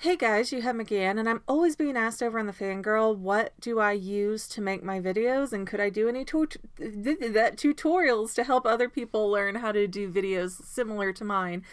Hey guys, you have McGann, and I'm always being asked over on the Fangirl, what do I use to make my videos, and could I do any tutorials to help other people learn how to do videos similar to mine?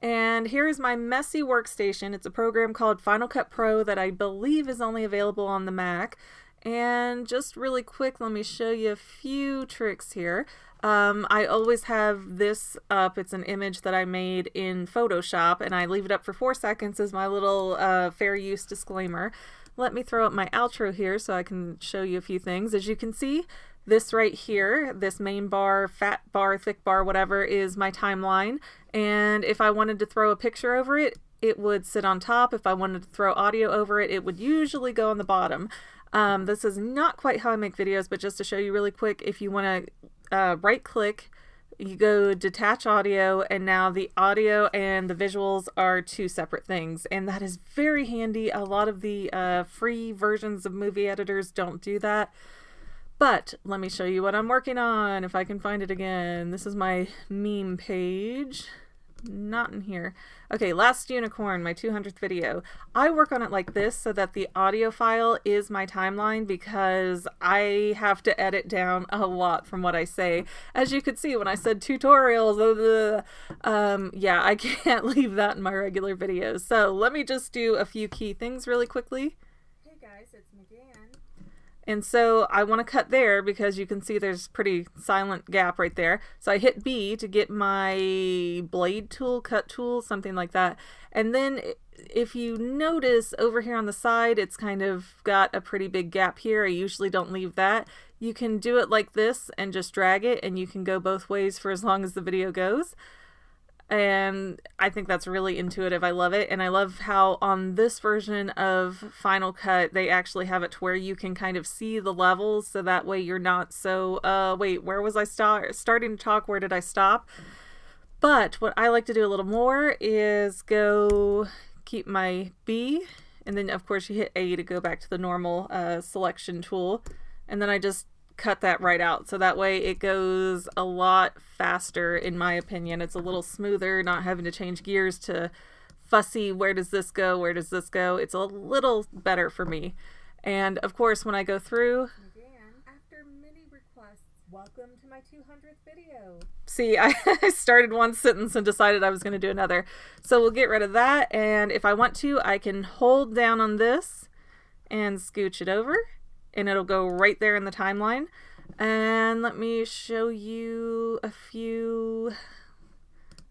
And here is my messy workstation. It's a program called Final Cut Pro that I believe is only available on the Mac. And just really quick, let me show you a few tricks here. I always have this up. It's an image that I made in Photoshop, and I leave it up for 4 seconds as my little fair use disclaimer. Let me throw up my outro here so I can show you a few things. As you can see, this right here, this main bar, fat bar, thick bar, whatever, is my timeline. And if I wanted to throw a picture over it, it would sit on top. If I wanted to throw audio over it, it would usually go on the bottom. This is not quite how I make videos, but just to show you really quick, if you want to right click, you go detach audio, and now the audio and the visuals are two separate things, and that is very handy. A lot of the free versions of movie editors don't do that. But let me show you what I'm working on, if I can find it again. This is my meme page. Not in here. Okay, Last Unicorn, my 200th video. I work on it like this so that the audio file is my timeline because I have to edit down a lot from what I say. As you could see when I said tutorials, yeah, I can't leave that in my regular videos. So let me just do a few key things really quickly. Hey guys, it's McGann. And so I want to cut there because you can see there's pretty silent gap right there. So I hit B to get my blade tool, cut tool, something like that. And then if you notice over here on the side, it's kind of got a pretty big gap here. I usually don't leave that. You can do it like this and just drag it, and you can go both ways for as long as the video goes. And I think that's really intuitive. I love it. And I love how on this version of Final Cut, they actually have it to where you can kind of see the levels, so that way you're not so, wait, where was I starting to talk? Where did I stop? But what I like to do a little more is go keep my B, and then of course you hit A to go back to the normal selection tool. And then I just cut that right out, so that way it goes a lot faster. In my opinion, it's a little smoother, not having to change gears to fussy, where does this go, where does this go. It's a little better for me. And of course when I go through, again, after many requests, welcome to my 200th video. See, I started one sentence and decided I was going to do another, so we'll get rid of that. And if I want to, I can hold down on this and scooch it over, and it'll go right there in the timeline. And let me show you a few,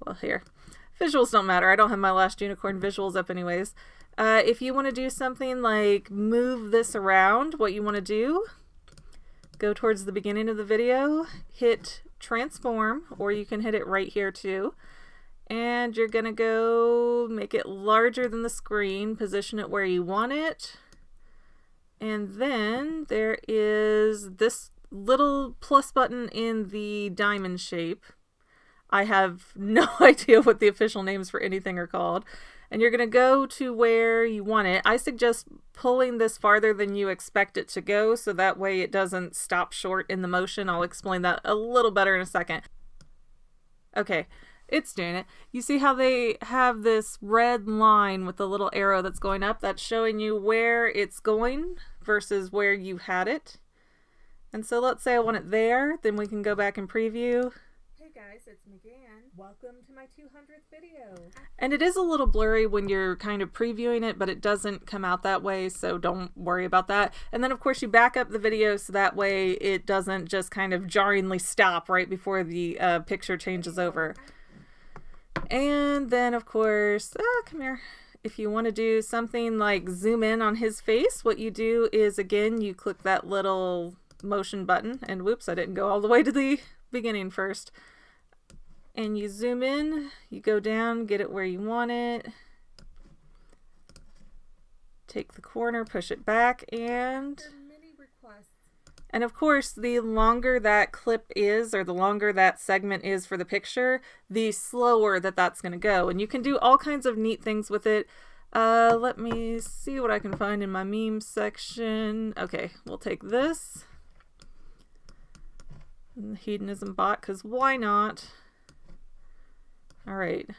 well, here. Visuals don't matter. I don't have my Last Unicorn visuals up anyways. If you want to do something like move this around, what you want to do, go towards the beginning of the video, hit transform, or you can hit it right here too. And you're going to go make it larger than the screen, position it where you want it. And then there is this little plus button in the diamond shape. I have no idea what the official names for anything are called. And you're going to go to where you want it. I suggest pulling this farther than you expect it to go, so that way it doesn't stop short in the motion. I'll explain that a little better in a second. Okay. It's doing it. You see how they have this red line with the little arrow that's going up? That's showing you where it's going versus where you had it. And so let's say I want it there, then we can go back and preview. Hey guys, it's McGann. Welcome to my 200th video. And it is a little blurry when you're kind of previewing it, but it doesn't come out that way, so don't worry about that. And then of course you back up the video so that way it doesn't just kind of jarringly stop right before the picture changes over. And then of course, come here. If you want to do something like zoom in on his face, what you do is, again, you click that little motion button, and whoops, I didn't go all the way to the beginning first. And you zoom in, you go down, get it where you want it. Take the corner, push it back, and of course, the longer that clip is, or the longer that segment is for the picture, the slower that that's going to go. And you can do all kinds of neat things with it. Let me see what I can find in my meme section. Okay, we'll take this. And the hedonism bot, because why not? All right.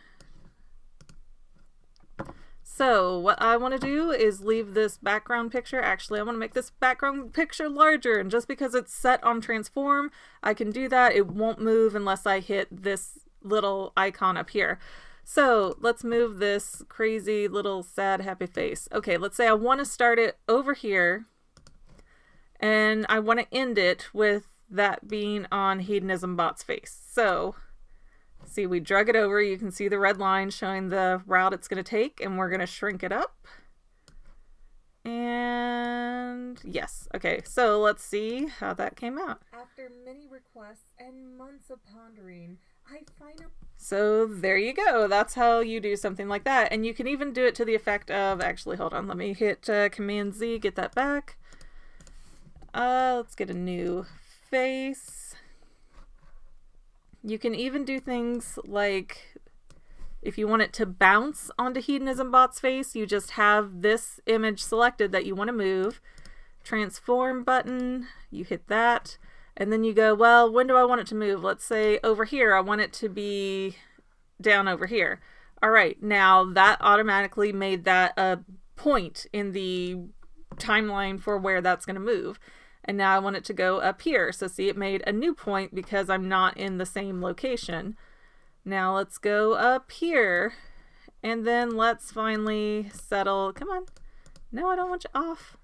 So what I want to do is leave this background picture. Actually, I want to make this background picture larger, and just because it's set on transform, I can do that. It won't move unless I hit this little icon up here. So let's move this crazy little sad happy face. Okay, let's say I want to start it over here, and I want to end it with that being on Hedonism Bot's face. So see, we drug it over. You can see the red line showing the route it's going to take, and we're going to shrink it up. And yes. Okay, so let's see how that came out. After many requests and months of pondering, I finally... So there you go. That's how you do something like that. And you can even do it to the effect of... Actually, hold on. Let me hit Command Z, get that back. Let's get a new face. You can even do things like, if you want it to bounce onto Hedonism Bot's face, you just have this image selected that you want to move. Transform button, you hit that, and then you go, well, when do I want it to move? Let's say over here, I want it to be down over here. All right, now that automatically made that a point in the timeline for where that's going to move. And now I want it to go up here. So see, it made a new point because I'm not in the same location. Now let's go up here. And then let's finally settle. Come on. No, I don't want you off.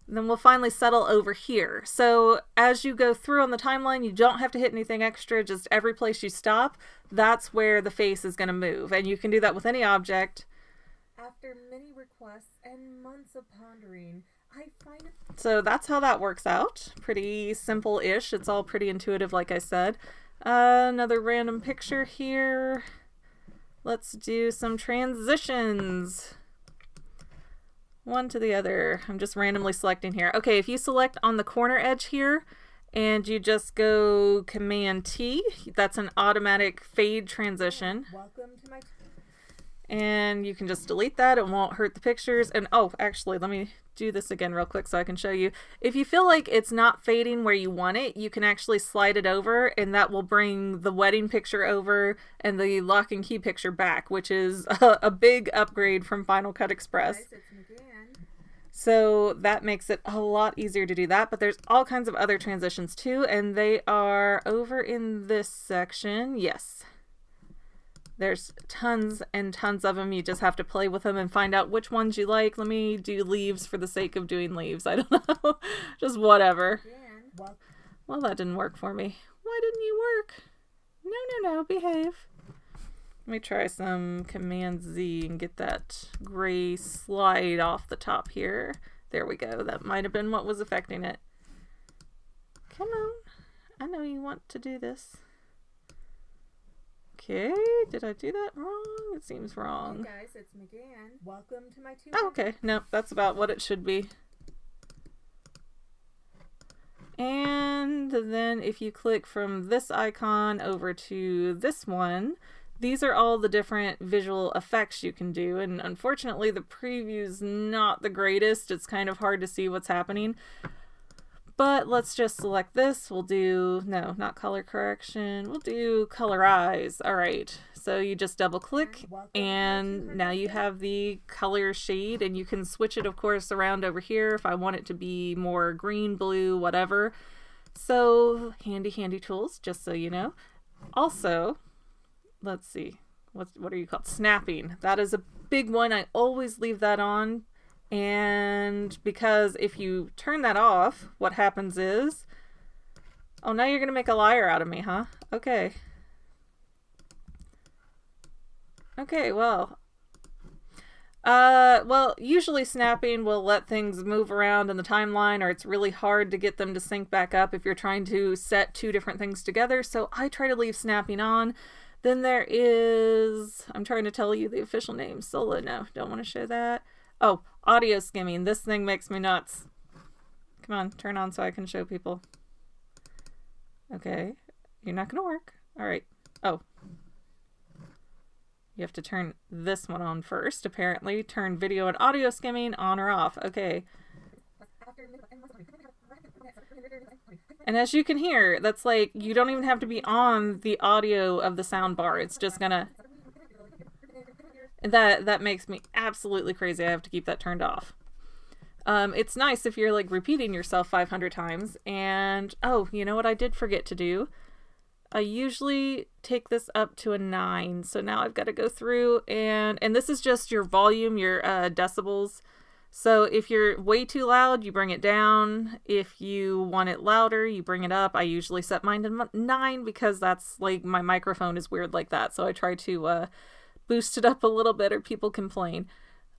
Then we'll finally settle over here. So as you go through on the timeline, you don't have to hit anything extra. Just every place you stop, that's where the face is going to move. And you can do that with any object. After many requests and months of pondering, so that's how that works out. Pretty simple-ish. It's all pretty intuitive, like I said. Another random picture here. Let's do some transitions. One to the other. I'm just randomly selecting here. Okay, if you select on the corner edge here and you just go Command T, that's an automatic fade transition. Welcome to my... And you can just delete that. It won't hurt the pictures. And oh, actually, let me do this again real quick so I can show you. If you feel like it's not fading where you want it, you can actually slide it over, and that will bring the wedding picture over and the lock and key picture back, which is a big upgrade from Final Cut Express. Guys, it's McGann. So that makes it a lot easier to do that, but there's all kinds of other transitions too, and they are over in this section. Yes. There's tons and tons of them. You just have to play with them and find out which ones you like. Let me do leaves for the sake of doing leaves. I don't know. Just whatever. Well, that didn't work for me. Why didn't you work? No, behave. Let me try some Command Z and get that gray slide off the top here. There we go. That might have been what was affecting it. Come on. I know you want to do this. Okay, did I do that wrong? It seems wrong. Hey guys, it's McGann. Welcome to my tutor. Oh, okay. Nope, that's about what it should be. And then if you click from this icon over to this one, these are all the different visual effects you can do. And unfortunately, the preview's not the greatest. It's kind of hard to see what's happening. But let's just select this. We'll do, no, not color correction. We'll do color eyes. All right. So you just double click and now you have the color shade, and you can switch it, of course, around over here if I want it to be more green, blue, whatever. So handy tools, just so you know. Also, let's see. What are you called? Snapping. That is a big one. I always leave that on. And because if you turn that off, what happens is, oh, now you're going to make a liar out of me, huh? Okay. Okay, well, usually snapping will let things move around in the timeline, or it's really hard to get them to sync back up if you're trying to set two different things together. So I try to leave snapping on. Then there is, I'm trying to tell you the official name, Sola. No, don't want to show that. Oh, audio skimming. This thing makes me nuts. Come on, turn on so I can show people. Okay, you're not gonna work. All right. Oh. You have to turn this one on first, apparently. Turn video and audio skimming on or off. Okay. And as you can hear, that's like, you don't even have to be on the audio of the sound bar. It's just gonna... That makes me absolutely crazy. I have to keep that turned off. It's nice if you're like repeating yourself 500 times. And oh, you know what I did forget to do? I usually take this up to a 9. So now I've got to go through and this is just your volume, your decibels. So if you're way too loud, you bring it down. If you want it louder, you bring it up. I usually set mine to 9 because that's like my microphone is weird like that. So I try to boost it up a little bit or people complain.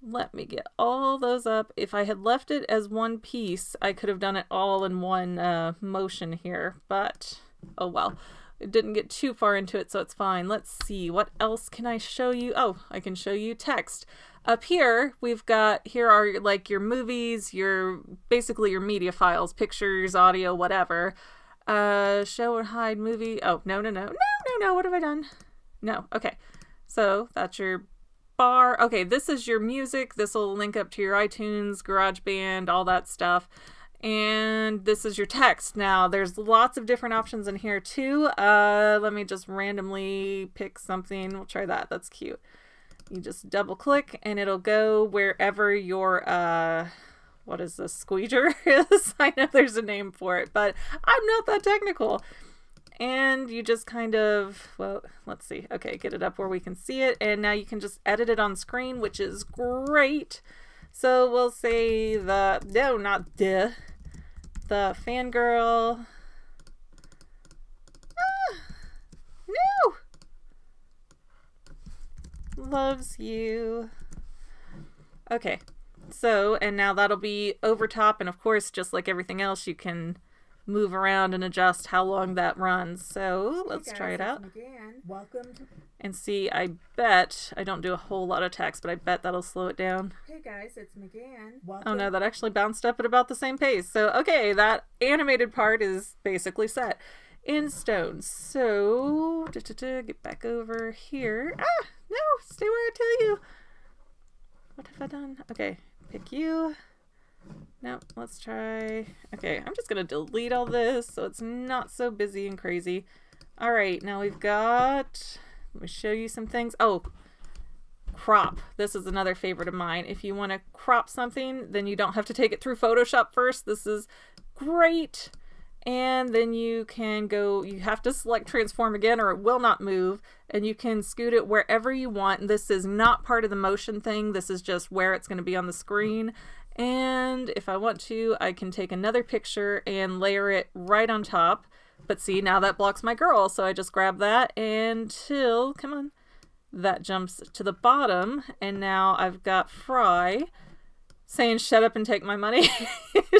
Let me get all those up. If I had left it as one piece, I could have done it all in one motion here, but oh well. It didn't get too far into it, so it's fine. Let's see, what else can I show you? Oh, I can show you text. Up here, here are like your movies, basically your media files, pictures, audio, whatever. Show or hide movie. Oh, no, what have I done? No, okay. So that's your bar. Okay, this is your music. This will link up to your iTunes, GarageBand, all that stuff. And this is your text. Now, there's lots of different options in here too. Let me just randomly pick something. We'll try that. That's cute. You just double click and it'll go wherever your, what is this, squeeger is? I know there's a name for it, but I'm not that technical. And you just kind of, well, let's see. Okay, get it up where we can see it. And now you can just edit it on screen, which is great. So we'll say the Fangirl. No! Loves you. Okay, so, and now that'll be over top. And of course, just like everything else, you can move around and adjust how long that runs. So let's try it out. Welcome to... And see, I bet, I don't do a whole lot of text, but I bet that'll slow it down. Hey guys, it's McGann. Oh no, that actually bounced up at about the same pace. So, okay, that animated part is basically set in stone. So, get back over here. Ah, no, stay where I tell you. What have I done? Okay, pick you. No, let's try. Okay, I'm just going to delete all this so it's not so busy and crazy. All right, now we've got, let me show you some things. Oh, crop. This is another favorite of mine. If you want to crop something, then you don't have to take it through Photoshop first. This is great. And then you can go, you have to select transform again or it will not move. And you can scoot it wherever you want. And this is not part of the motion thing. This is just where it's going to be on the screen. And if I want to, I can take another picture and layer it right on top. But see, now that blocks my girl. So I just grab that until, come on, that jumps to the bottom. And now I've got Fry saying, shut up and take my money.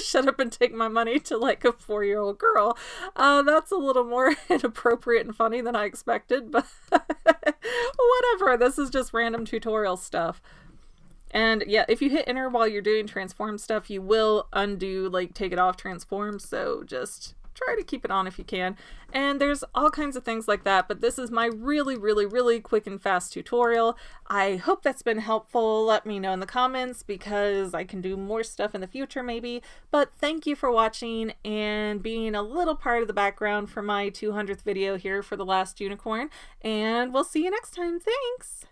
Shut up and take my money to like a 4-year-old girl. That's a little more inappropriate and funny than I expected, but whatever. This is just random tutorial stuff. And yeah, if you hit enter while you're doing transform stuff, you will undo, like take it off transform. So just try to keep it on if you can. And there's all kinds of things like that, but this is my really quick and fast tutorial. I hope that's been helpful. Let me know in the comments because I can do more stuff in the future maybe. But thank you for watching and being a little part of the background for my 200th video here for The Last Unicorn. And we'll see you next time. Thanks!